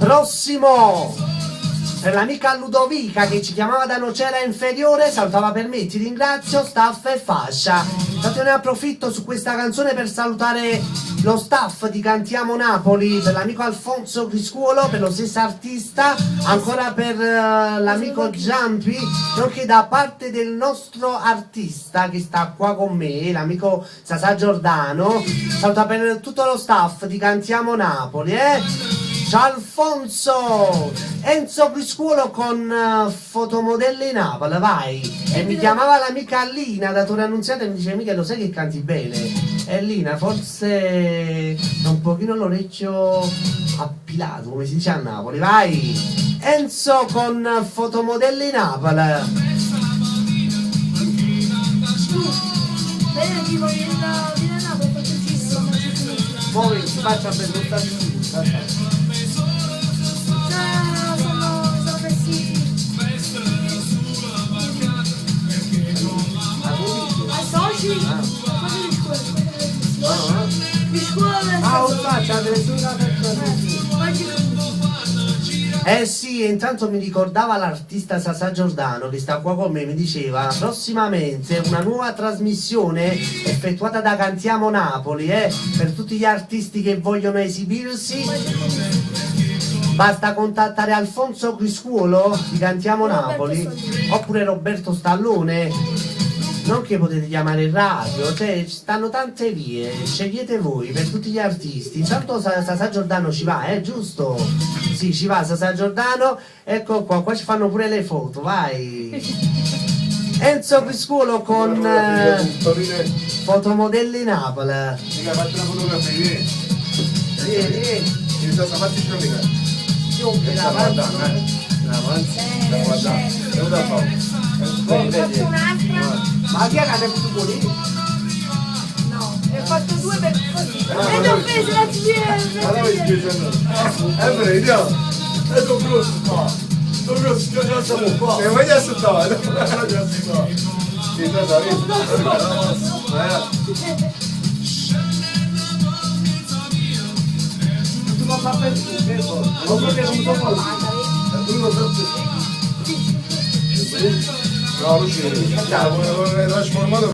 Prossimo per l'amica Ludovica che ci chiamava da Nocera Inferiore, salutava per me, ti ringrazio, staff e fascia. Infatti ne approfitto su questa canzone per salutare lo staff di Cantiamo Napoli, per l'amico Alfonso Criscuolo, per lo stesso artista, ancora per l'amico Giampi, nonché da parte del nostro artista che sta qua con me, l'amico Sasà Giordano, saluta per tutto lo staff di Cantiamo Napoli, Ciao Alfonso! Enzo Criscuolo con Fotomodelle Napoli, vai! E mi chiamava l'amica Lina da Torre Annunziata e mi dice: mica lo sai che canti bene? E Lina, forse un pochino l'orecchio appilato, come si dice a Napoli, vai! Enzo con Fotomodelle Napoli. Bene, tipo vieni a Napoli, faccio il fisso, ma ci finisco. Poi si faccia per buttare Sono messi ai soci, fate di scuola, faccia sì, e intanto mi ricordava l'artista Sasà Giordano che sta qua con me, mi diceva prossimamente una nuova trasmissione effettuata da Cantiamo Napoli, per tutti gli artisti che vogliono esibirsi. Basta contattare Alfonso Criscuolo di Cantiamo Napoli oppure Roberto Stallone, non che potete chiamare in radio, cioè ci stanno tante vie, scegliete voi per tutti gli artisti. Intanto Sasà Giordano ci va, giusto? Sì, ci va Sasà Giordano, ecco qua ci fanno pure le foto, vai! Enzo Criscuolo con Fotomodelle Napoli. Mica fatti una fotografia, vieni. Fatti faccio un'altra. Ma chi è che tu vuoi? No, ne ho fatto due per così. E ti ho preso la vediamo. E sono grosso qua. Sono grosso, che già siamo qua. E voglio aspettare. Tu non fa per non so che non so No, lui ci vede. L'ho trasformato.